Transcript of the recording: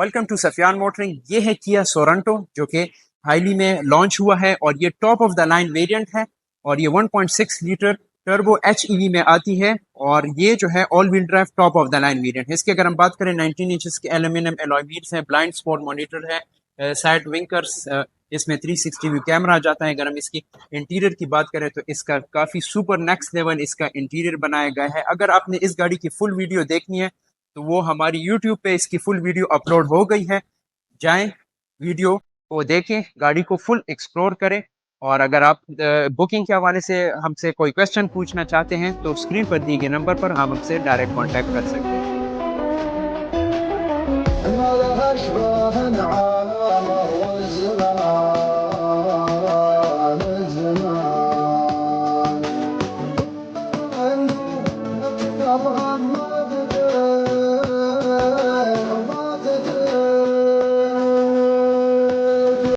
Welcome to Safiyan motoring. ये है किया सोरेंटो जो कि हाल ही में लॉन्च हुआ है और ये top of the line variant है और ये 1.6 लीटर टर्बो HEV में आती है और ये जो है all wheel drive top of the line variant है। इसकी अगर हम बात करें 19 इंचेस के एल्यूमिनियम एलॉय व्हील्स हैं, ब्लाइंड स्पॉट मॉनिटर है, साइड विंकर्स, इसमें 360 व्यू कैमरा आ जाता है। अगर हम इसकी इंटीरियर की बात करें तो इसका काफ़ी सुपर नेक्स्ट लेवल इसका इंटीरियर बनाया गया है। अगर आपने इस गाड़ी की फुल वीडियो देखनी है तो वो हमारी YouTube पे इसकी फुल वीडियो अपलोड हो गई है, जाएं वीडियो को देखें, गाड़ी को फुल एक्सप्लोर करें। और अगर आप बुकिंग के हवाले से हमसे कोई क्वेश्चन पूछना चाहते हैं तो स्क्रीन पर दिए गए नंबर पर हम हमसे डायरेक्ट कांटेक्ट कर सकते हैं।